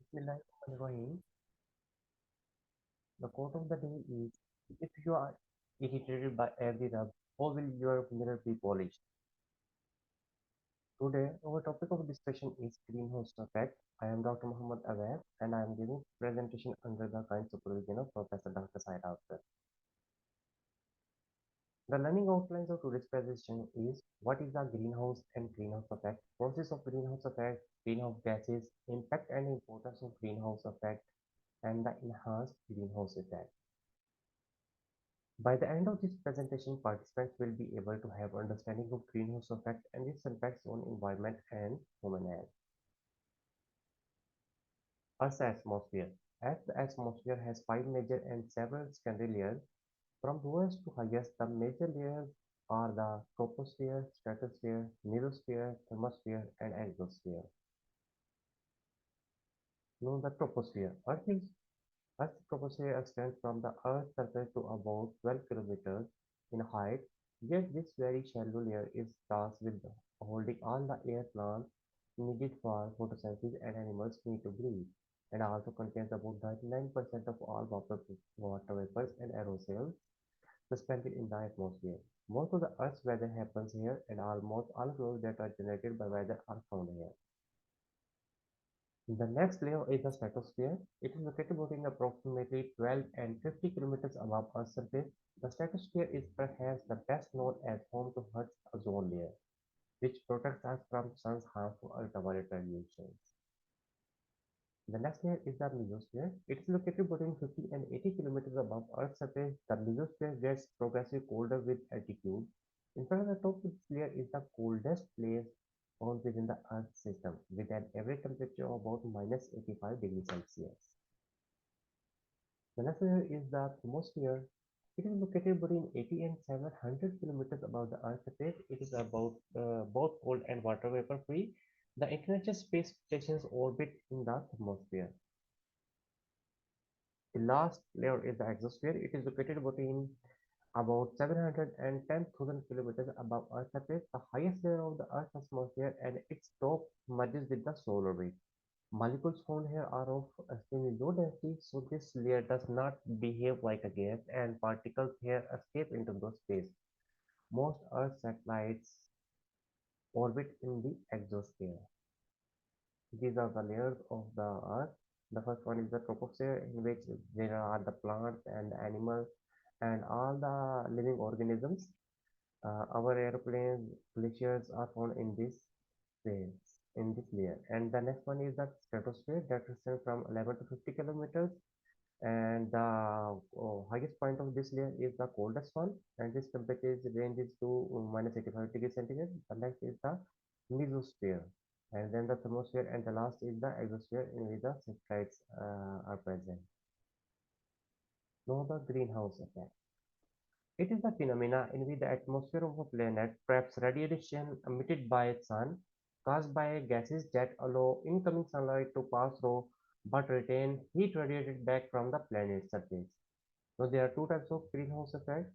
Bismillahirrahmanirrahim. The quote of the day is: if you are irritated by every rub, how will your mirror be polished? Today, our topic of discussion is greenhouse effect. I am Dr. Muhammad Awais and I am giving presentation under the kind supervision of Professor Dr. Saira Afzal. The learning outlines of today's presentation is: what is the greenhouse and greenhouse effect, process of greenhouse effect, greenhouse gases, impact and importance of greenhouse effect, and the enhanced greenhouse effect. By the end of this presentation, participants will be able to have understanding of greenhouse effect and its impacts on environment and human health. Earth's atmosphere. As the atmosphere has five major and several secondary layers, from lowest to highest, the major layers are the troposphere, stratosphere, mesosphere, thermosphere, and exosphere. Now, the troposphere. Earth's troposphere extends from the Earth's surface to about 12 kilometers in height, yet this very shallow layer is tasked with holding all the air plants needed for photosynthesis and animals need to breathe, and also contains about 99% of all water vapors and aerosols suspended in the atmosphere. Most of the Earth's weather happens here, and almost all clouds that are generated by weather are found here. The next layer is the stratosphere. It is located between approximately 12 and 50 kilometers above Earth's surface. The stratosphere is perhaps the best known as home to Earth's ozone layer, which protects us from sun's harmful ultraviolet radiation. The next layer is the mesosphere. It is located between 50 and 80 kilometers above Earth's surface. The mesosphere gets progressively colder with altitude. In fact, the top of this layer is the coldest place found within the Earth system, with an average temperature of about minus 85 degrees Celsius. The next layer is the thermosphere. It is located between 80 and 700 kilometers above the Earth's surface. It is about both cold and water vapor free. The International Space Station's orbit in the thermosphere. The last layer is the exosphere. It is located between about 710,000 kilometers above Earth's surface, the highest layer of the Earth's atmosphere, and its top merges with the solar wind. Molecules found here are of extremely low density, so this layer does not behave like a gas, and particles here escape into the space. Most Earth satellites orbit in the exosphere. These are the layers of the Earth. The first one is the troposphere, in which there are the plants and the animals and all the living organisms. Our airplanes, glaciers are found in this space, in this layer. And the next one is the stratosphere that extends from 11 to 50 kilometers. And the highest point of this layer is the coldest one, and this temperature ranges to minus 85 degrees centigrade. The next is the mesosphere, and then the thermosphere, and the last is the exosphere, in which the satellites are present. Now the greenhouse effect. It is the phenomena in which the atmosphere of a planet traps radiation emitted by its sun, caused by gases that allow incoming sunlight to pass through but retain heat radiated back from the planet's surface. So there are two types of greenhouse effect.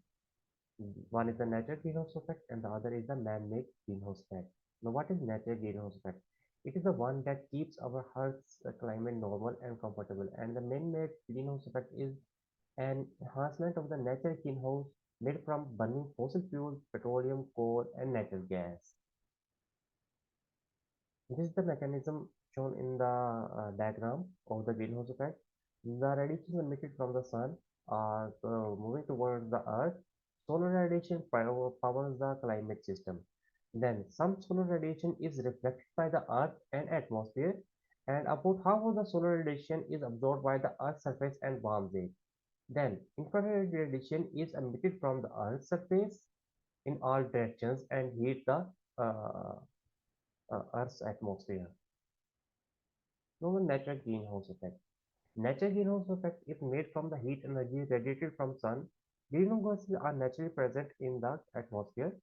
One is the natural greenhouse effect and the other is the man-made greenhouse effect. Now what is natural greenhouse effect? It is the one that keeps our Earth's climate normal and comfortable, and the man-made greenhouse effect is an enhancement of the natural greenhouse made from burning fossil fuels, petroleum, coal, and natural gas. This is the mechanism shown in the diagram of the greenhouse effect. The radiation emitted from the sun are moving towards the earth. Solar radiation powers the climate system. Then some solar radiation is reflected by the earth and atmosphere, and about half of the solar radiation is absorbed by the earth's surface and warms it. Then infrared radiation is emitted from the earth's surface in all directions and heat the uh, earth's atmosphere. No natural greenhouse effect. Natural greenhouse effect is made from the heat energy radiated from sun. Greenhouse gases are naturally present in the atmosphere.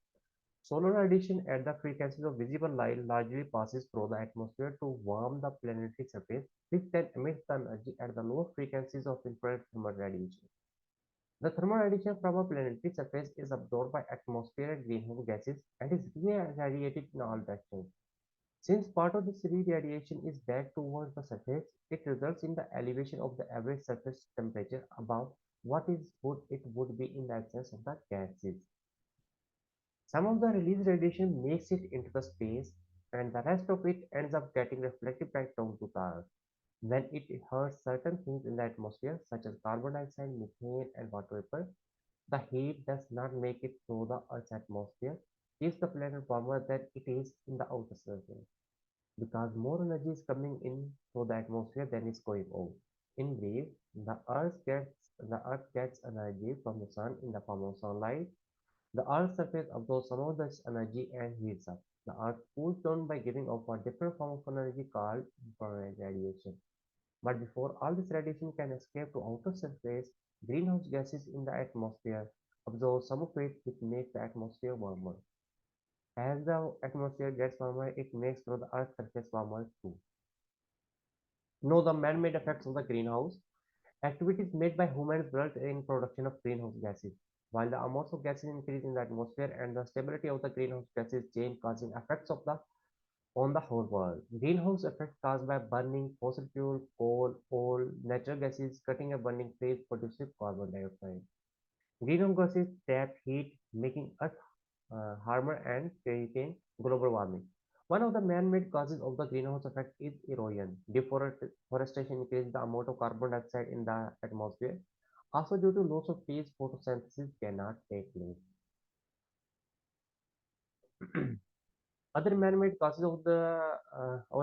Solar radiation at the frequencies of visible light largely passes through the atmosphere to warm the planetary surface, which then emits the energy at the lower frequencies of infrared thermal radiation. The thermal radiation from a planetary surface is absorbed by atmospheric greenhouse gases and is radiated in all directions. Since part of this radiation is back towards the surface, it results in the elevation of the average surface temperature above what is would it would be in the absence of the gases. Some of the released radiation makes it into the space, and the rest of it ends up getting reflected back down to the Earth. When it hurts certain things in the atmosphere, such as carbon dioxide, methane, and water vapor, the heat does not make it through the Earth's atmosphere, keeps the planet warmer than it is in the outer surface, because more energy is coming in through the atmosphere than is going out. In brief, the Earth gets energy from the sun in the form of sunlight. The Earth's surface absorbs some of this energy and heats up. The Earth cools down by giving off a different form of energy called infrared radiation. But before all this radiation can escape to outer surface, greenhouse gases in the atmosphere absorb some of it, which makes the atmosphere warmer. As the atmosphere gets warmer, it makes the Earth's surface warmer too. Know the man-made effects of the greenhouse. Activities made by humans result in production of greenhouse gases. While the amounts of gases increase in the atmosphere and the stability of the greenhouse gases change, causing effects of the on the whole world. Greenhouse effect caused by burning fossil fuel, coal, oil, natural gases, cutting a burning phase produces carbon dioxide. Greenhouse gases trap heat, making Earth warmer and creating global warming. One of the man-made causes of the greenhouse effect is erosion. Deforestation increases the amount of carbon dioxide in the atmosphere. Also, due to loss of trees, photosynthesis cannot take place. Other man-made causes of the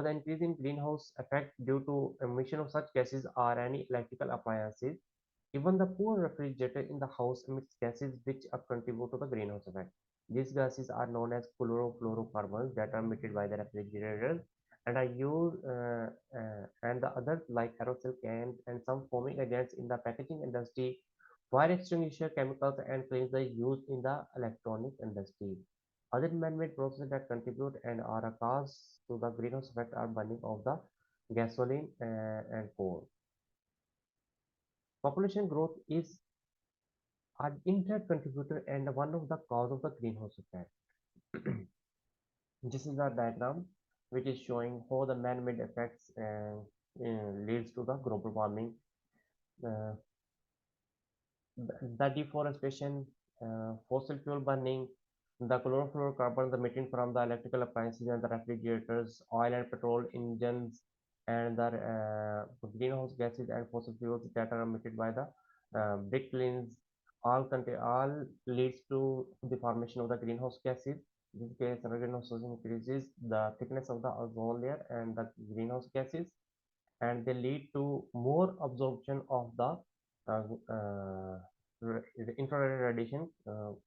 increase in greenhouse effect due to emission of such gases are any electrical appliances. Even the poor refrigerator in the house emits gases which contribute to the greenhouse effect. These gases are known as chlorofluorocarbons that are emitted by the refrigerators and are used and the others like aerosol cans and some foaming agents in the packaging industry, fire extinguisher chemicals and cleansers used in the electronic industry. Other man-made processes that contribute and are a cause to the greenhouse effect are burning of the gasoline and coal. Population growth is an indirect contributor and one of the cause of the greenhouse effect. This is a diagram which is showing how the man-made effects leads to the global warming. Uh, the deforestation, fossil fuel burning, the chlorofluorocarbons emitting from the electrical appliances and the refrigerators, oil and petrol engines, and the greenhouse gases and fossil fuels that are emitted by the brick kilns, all leads to the formation of the greenhouse gases. In this case, the greenhouse gases increases the thickness of the ozone layer and the greenhouse gases, and they lead to more absorption of the uh, uh, infrared radiation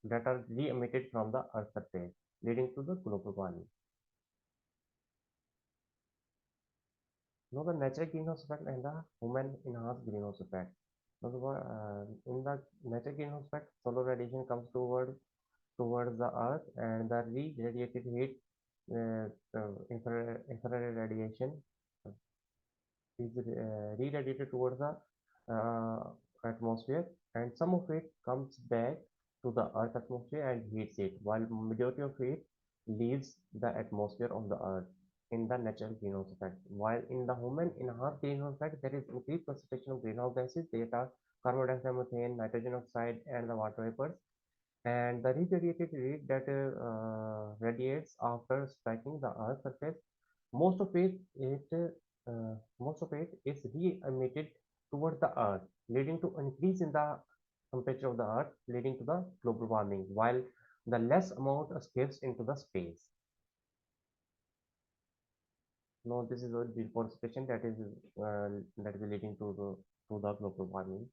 that are re-emitted from the Earth's surface, leading to the global warming. Now, the natural greenhouse effect and the human enhanced greenhouse effect. Now, in the natural greenhouse effect, solar radiation comes towards the Earth, and the re-radiated heat, infrared radiation is re-radiated towards the uh, atmosphere, and some of it comes back to the earth atmosphere and heats it, while majority of it leaves the atmosphere of the earth in the natural greenhouse effect. While in the human enhanced greenhouse effect, there is increased concentration of greenhouse gases that are carbon dioxide, methane, nitrogen oxide, and the water vapors, and the re-radiated heat that radiates after striking the earth's surface, most of it is re-emitted towards the earth, leading to increase in the temperature of the earth, leading to the global warming, while the less amount escapes into the space. Now this is a deforestation that is leading to the global warming.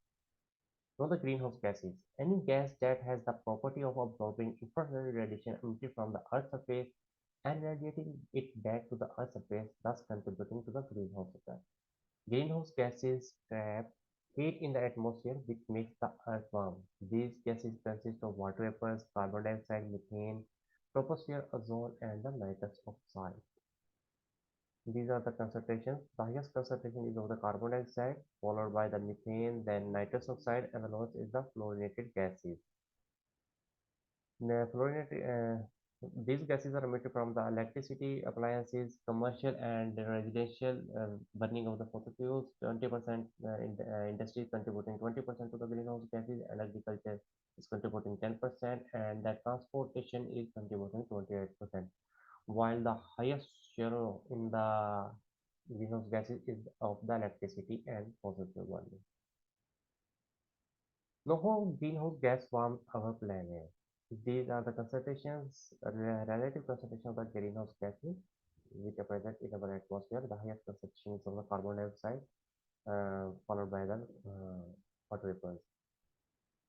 Now the greenhouse gases. Any gas that has the property of absorbing infrared radiation emitted from the earth's surface and radiating it back to the earth's surface, thus contributing to the greenhouse effect. Greenhouse gases trap heat in the atmosphere, which makes the earth warm. These gases consist of water vapors, carbon dioxide, methane, troposphere, ozone, and the nitrous oxide. These are the concentrations. The highest concentration is of the carbon dioxide, followed by the methane, then nitrous oxide, and the lowest is the fluorinated gases. The fluorinated These gases are emitted from the electricity, appliances, commercial and residential burning of the fossil fuels. 20% in the industry is contributing 20% to the greenhouse gases, and agriculture is contributing 10%, and the transportation is contributing 28%. While the highest share in the greenhouse gases is of the electricity and fossil fuel burning. Now, how greenhouse gas warms our planet? These are the concentrations, relative concentration of the greenhouse gases which are present in our atmosphere. The highest concentration is of the carbon dioxide, followed by the water vapors.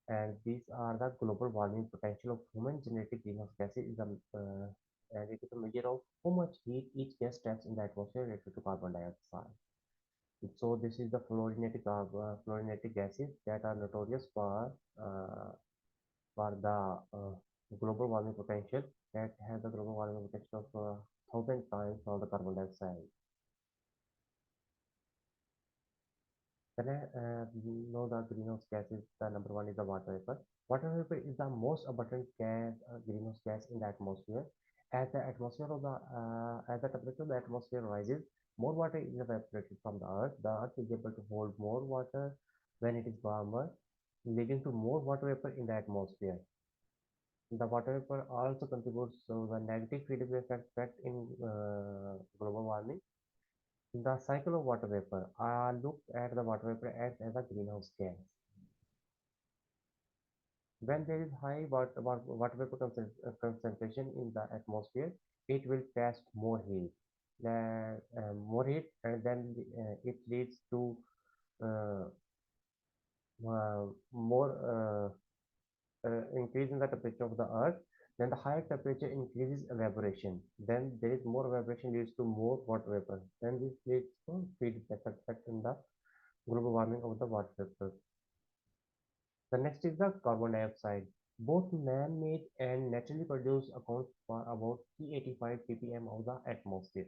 And these are the global warming potential of human-generated greenhouse gases and it is a measure of how much heat each gas traps in the atmosphere related to carbon dioxide. So this is the fluorinated gases that are notorious uh, for the global warming potential that has a global warming potential of 1,000 times of the carbon dioxide. Then we know the greenhouse gases. The number one is the water vapor. Water vapor is the most abundant greenhouse gas in the atmosphere. As the temperature of the atmosphere rises, more water is evaporated from the earth. The earth is able to hold more water when it is warmer, leading to more water vapor in the atmosphere. The water vapor also contributes to the negative feedback effect in global warming. The cycle of water vapor. Look at the water vapor as a greenhouse gas. When there is high water vapor concentration in the atmosphere, it will cast more heat. More heat, and then it leads to uh, more increase in the temperature of the earth. Then the higher temperature increases evaporation. Then there is more evaporation leads to more water vapor. Then this leads to feedback effect in the global warming of the water vapor. The next is the carbon dioxide. Both man-made and naturally produced accounts for about 385 ppm of the atmosphere,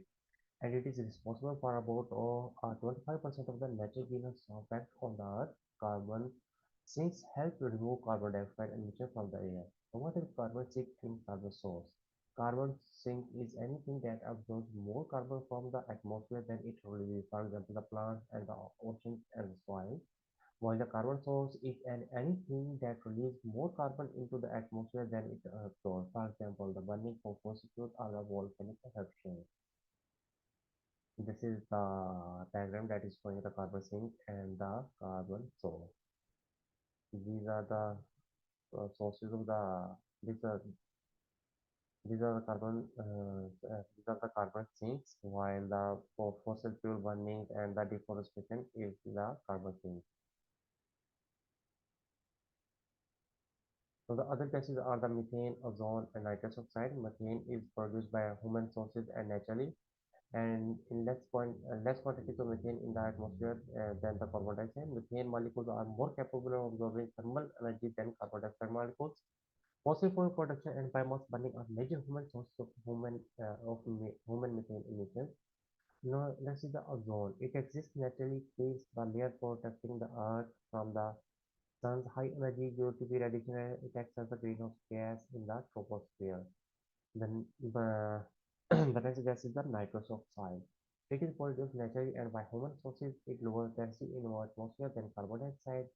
and it is responsible for about 25% of the natural greenhouse effect on the earth. Carbon sinks help to remove carbon dioxide emission from the air. So what is carbon sink in carbon source? Carbon sink is anything that absorbs more carbon from the atmosphere than it releases. For example, the plants and the oceans and the soil. While the carbon source is anything that releases more carbon into the atmosphere than it absorbs. For example, the burning of fossil fuels or the volcanic eruption. This is the diagram that is showing the carbon sink and the carbon source. These are the sources of the these are these are the carbon sinks, while the fossil fuel burning and the deforestation is the carbon sink. So the other gases are the methane, ozone, and nitrous oxide. Methane is produced by human sources and naturally, and in less quantities of methane in the atmosphere than the carbon dioxide. Methane molecules are more capable of absorbing thermal energy than carbon dioxide molecules. Fossil fuel production and biomass burning are major human sources of human methane emissions. Now, let's see the ozone. It exists naturally, creates the layer protecting the earth from the sun's high energy UV radiation, and it acts as a greenhouse gas in the troposphere. Then the the next gas is the nitrous oxide. It is produced naturally and by human sources. It lowers density in our atmosphere than carbon dioxide.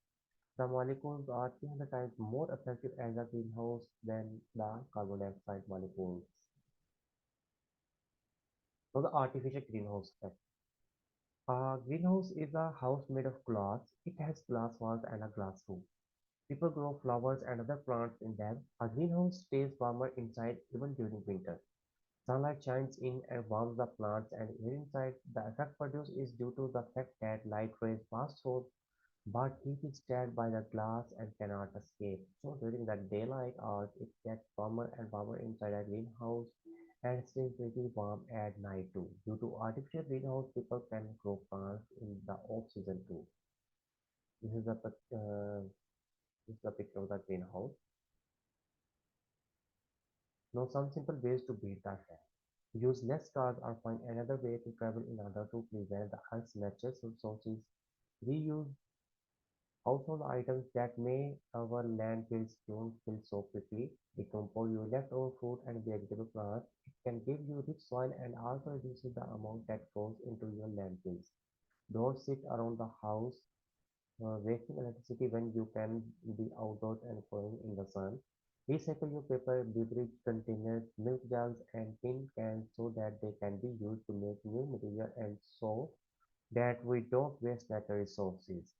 The molecules are 300 times more effective as a greenhouse than the carbon dioxide molecules. So the artificial greenhouse effect. A greenhouse is a house made of glass. It has glass walls and a glass roof. People grow flowers and other plants in them. A greenhouse stays warmer inside even during winter. Sunlight shines in and warms the plants and air inside. The effect produced is due to the fact that light rays pass through, but heat is trapped by the glass and cannot escape. So during the daylight hours, it gets warmer and warmer inside a greenhouse and stays pretty warm at night too. Due to artificial greenhouse, people can grow plants in the off season too. This is the this is the picture of the greenhouse. Now some simple ways to beat the effect. Use less cars or find another way to travel in order to prevent the Earth's natural resources. Reuse Household items that make our landfills don't fill so quickly. Decompose your leftover fruit and vegetable plants. It can give you rich soil and also reduces the amount that goes into your landfills. Don't sit around the house wasting electricity when you can be outdoors and playing in the sun. Recycle your paper, beverage containers, milk jars, and tin cans so that they can be used to make new material and so that we don't waste natural resources.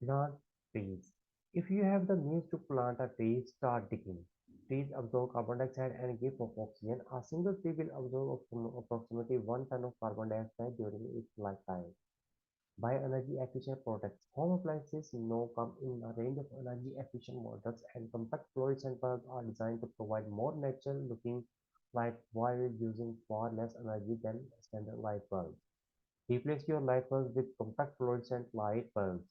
Plant trees. If you have the means to plant a tree, start digging. Trees absorb carbon dioxide and give off oxygen. A single tree will absorb approximately 1 ton of carbon dioxide during its lifetime. Buy energy efficient products. Home appliances now come in a range of energy efficient models, and compact fluorescent bulbs are designed to provide more natural looking light while using far less energy than standard light bulbs. Replace your light bulbs with compact fluorescent light bulbs.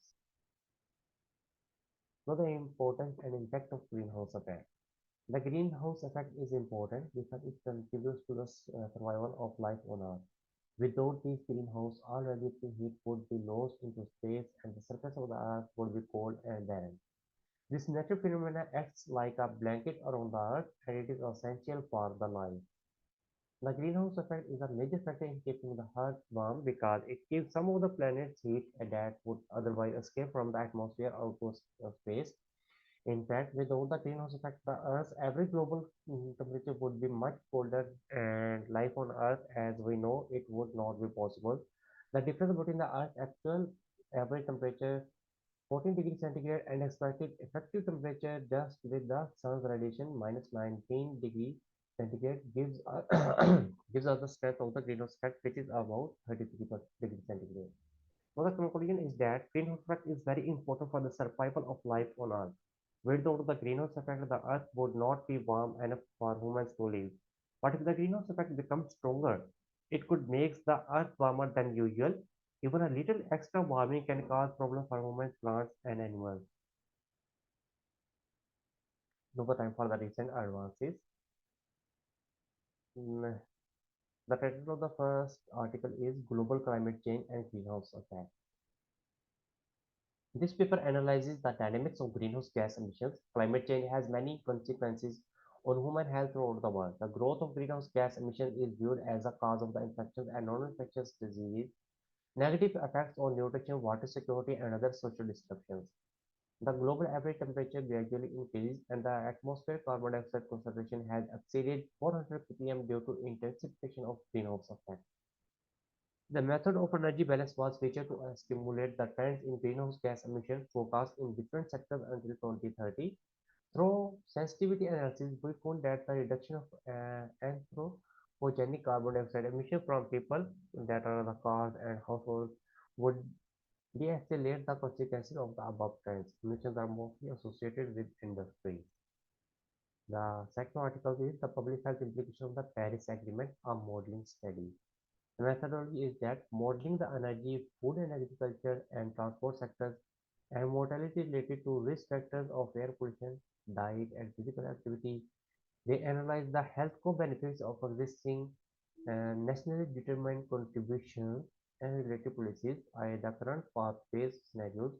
Now the importance and impact of greenhouse effect. The greenhouse effect is important because it contributes to the survival of life on Earth. Without these greenhouse, all radiative heat would be lost into space and the surface of the Earth would be cold and barren. This natural phenomenon acts like a blanket around the Earth and it is essential for the life. The greenhouse effect is a major factor in keeping the Earth warm because it keeps some of the planet's heat that would otherwise escape from the atmosphere out to space. In fact, without the greenhouse effect, the Earth's average global temperature would be much colder, and life on Earth, as we know, it would not be possible. The difference between the Earth's actual average temperature, 14 degrees centigrade, and expected effective temperature just with the sun's radiation, minus 19 degrees centigrade, gives gives us the strength of the greenhouse effect, which is about 33 degrees centigrade. So the conclusion is that greenhouse effect is very important for the survival of life on Earth. Without the greenhouse effect, the Earth would not be warm enough for humans to live. But if the greenhouse effect becomes stronger, it could make the Earth warmer than usual. Even a little extra warming can cause problems for humans, plants, and animals. No time for the recent advances. Mm, The title of the first article is Global Climate Change and Greenhouse Effect. This paper analyzes the dynamics of greenhouse gas emissions. Climate change has many consequences on human health throughout the world. The growth of greenhouse gas emissions is viewed as a cause of the infectious and non-infectious diseases, negative effects on nutrition, water security, and other social disruptions. The global average temperature gradually increased, and the atmospheric carbon dioxide concentration has exceeded 400 ppm due to intensification of greenhouse effect. The method of energy balance was featured to stimulate the trends in greenhouse gas emission forecast in different sectors until 2030. Through sensitivity analysis, we found that the reduction of anthropogenic carbon dioxide emission from people, that are the cars and households, would de-escalate the consequences of the above trends. Emissions are mostly associated with industry. The second article is the public health implication of the Paris Agreement, a modeling study. The methodology is that modeling the energy, food and agriculture, and transport sectors and mortality related to risk factors of air pollution, diet, and physical activity. They analyze the health co-benefits of existing nationally determined contributions and related policies, i.e. the current path-based scenarios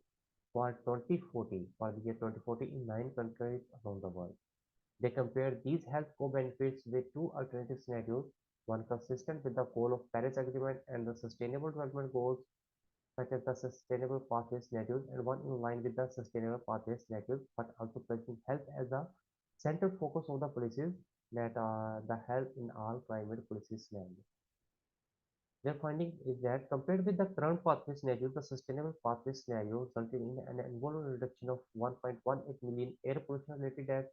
for 2040, for the year 2040 in 9 countries around the world. They compare these health co-benefits with two alternative scenarios, one consistent with the goal of Paris Agreement and the Sustainable Development Goals, such as the Sustainable Pathway scenarios, and one in line with the Sustainable Pathway scenarios, but also placing health as a central focus of the policies that are the health in all climate policy scenarios. Their finding is that compared with the current pathway scenario, the sustainable pathway scenario resulted in an annual reduction of 1.18 million air pollution related deaths,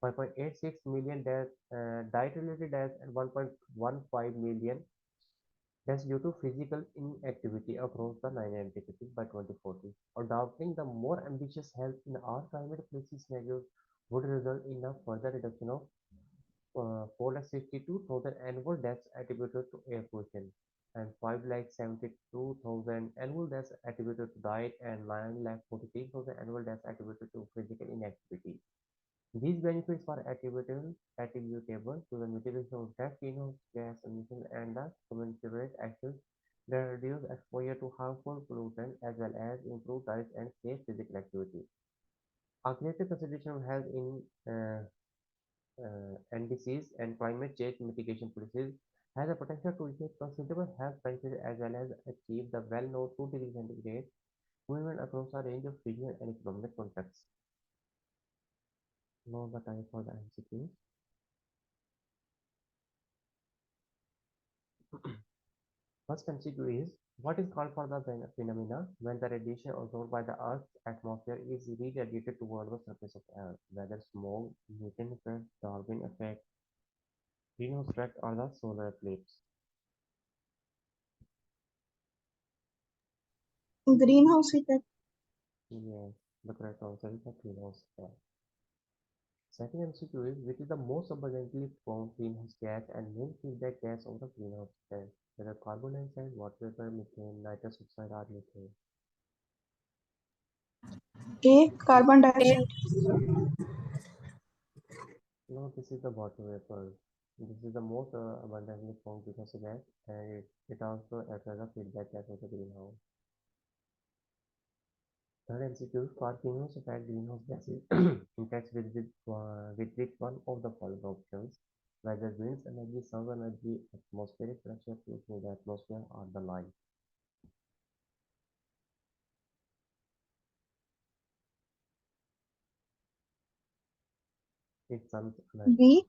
5.86 million deaths, diet related deaths, and 1.15 million deaths due to physical inactivity across the nine entities by 2040. Adopting the more ambitious health in our climate policy scenarios would result in a further reduction of 462,000 annual deaths attributed to air pollution and 572,000 annual deaths attributed to diet and 943,000 annual deaths attributed to physical inactivity. These benefits were attributable to the mitigation of direct greenhouse gas emissions and the commensurate actions that reduce exposure to harmful pollutants as as well as improved diet and safe physical activity. A greater consideration of health in and disease and climate change mitigation policies has a potential to achieve considerable health benefits as well as achieve the well-known 2 degree centigrade movement across a range of regional and economic contexts. Now the time for the MCQ. First MCQ is what is called for the phenomena when the radiation absorbed by the Earth's atmosphere is re-radiated toward the surface of Earth, whether smoke, Newton effect, Darwin effect, greenhouse effect, or the solar eclipse. Greenhouse effect. Yes, the correct answer is the greenhouse effect. Second MCQ is which is the most abundantly formed greenhouse gas and main feedback gas of the greenhouse effect, whether carbon dioxide, water vapor, methane, nitrous oxide, or methane. A. Carbon dioxide. No, this is the water vapor. This is the most abundantly formed greenhouse gas, and it also acts as a feedback gas of the greenhouse. Third MCQ for greenhouse effect greenhouse gases interacts with which one of the following options, whether wind energy, sun energy, atmospheric pressure pollution in the atmosphere, or the light. It's sun energy. B.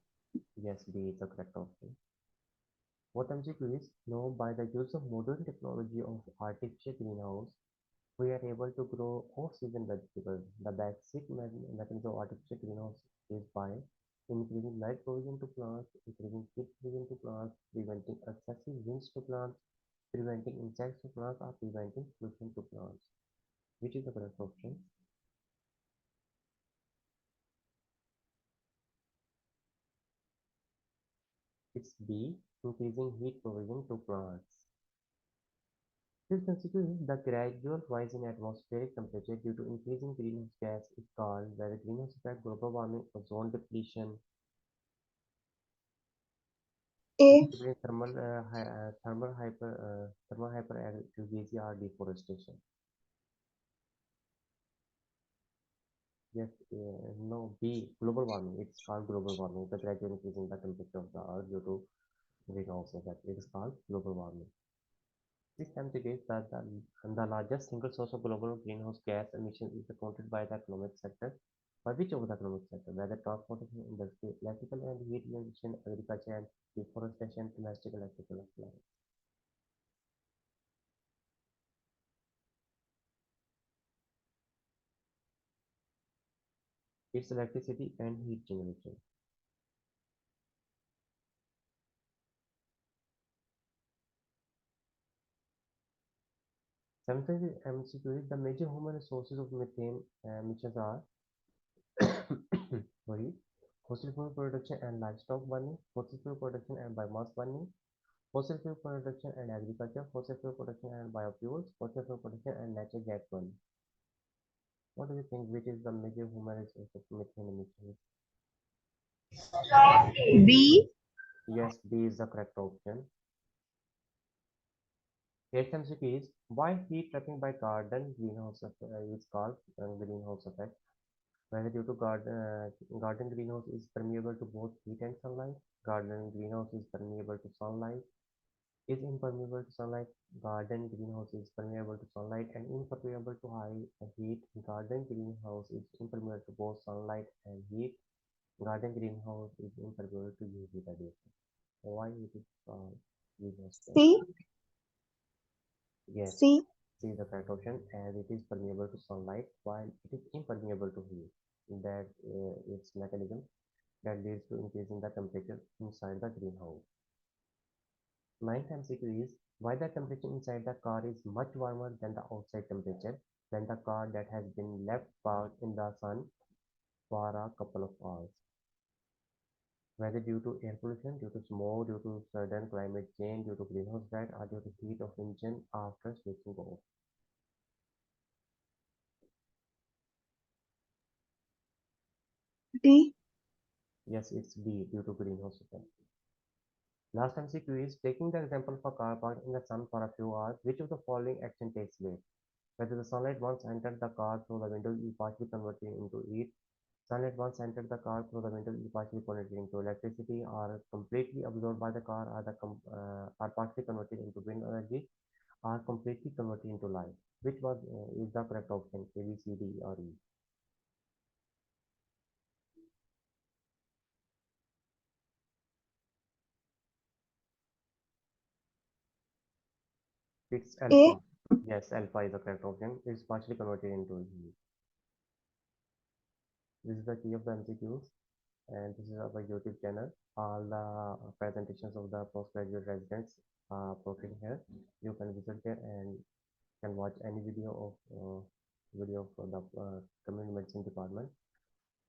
Yes, B is the correct option. What MCQ is known by the use of modern technology of artificial greenhouse, we are able to grow off-season vegetables. The basic mechanism of artificial greenhouse is by increasing light provision to plants, increasing heat provision to plants, preventing excessive winds to plants, preventing insects to plants, or preventing pollution to plants. Which is the correct option? It's B, increasing heat provision to plants. This constitutes the gradual rise in atmospheric temperature due to increasing greenhouse gas is called by the greenhouse effect, global warming, ozone depletion, A. thermal hyperactivity or deforestation. Yes, no, B, global warming. It's called global warming. The gradual increase in the temperature of the earth due to greenhouse effect. It is called global warming. This indicates that the largest single source of global greenhouse gas emissions is accounted by the economic sector. By which of the economic sector? Whether transportation, industry, electrical and heat generation, agriculture and deforestation, domestic electrical appliances. It's electricity and heat generation. Seventh MCQ is the major human sources of methane emissions are sorry, fossil fuel production and livestock burning, fossil fuel production and biomass burning, fossil fuel production and agriculture, fossil fuel production and biofuels, fossil fuel production and natural gas burning. What do you think? Which is the major human resource of methane emissions? B. Yes, B is the correct option. Eighth MCQ is why heat trapping by garden greenhouse is called greenhouse effect. Whether due to garden greenhouse is permeable to both heat and sunlight, garden greenhouse is permeable to sunlight, is impermeable to sunlight, garden greenhouse is permeable to sunlight and impermeable to high heat, garden greenhouse is impermeable to both sunlight and heat, garden greenhouse is impermeable to UV radiation. Why it is called greenhouse effect? C. Yes, C. C is the correct option as it is permeable to sunlight while it is impermeable to heat. That its mechanism that leads to increasing the temperature inside the greenhouse. Ninth MCQ is why the temperature inside the car is much warmer than the outside temperature than the car that has been left parked in the sun for a couple of hours. Whether due to air pollution, due to smoke, due to sudden climate change, due to greenhouse gas, or due to heat of engine after switching off. D. Yes, it's B due to greenhouse effect. Last MCQ is taking the example of a car parked in the sun for a few hours, which of the following action takes place? Whether the sunlight once entered the car through the window is partially converted into heat. Sunlight once entered the car through the window is partially converted into electricity, or completely absorbed by the car, are partially converted into wind energy, are completely converted into light. Which was is the correct option? A, B, C, D, or E? It's A. alpha. Yes, alpha is the correct option. It's partially converted into heat. This is the key of the MCQs, and this is our YouTube channel. All the presentations of the postgraduate residents are posted here. You can visit there and can watch any video of the community medicine department.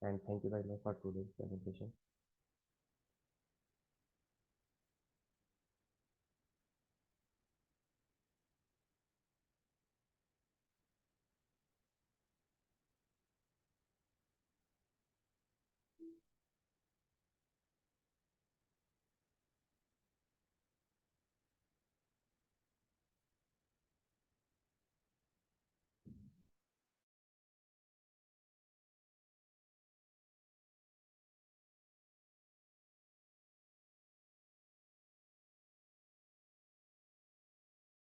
And thank you very much for today's presentation.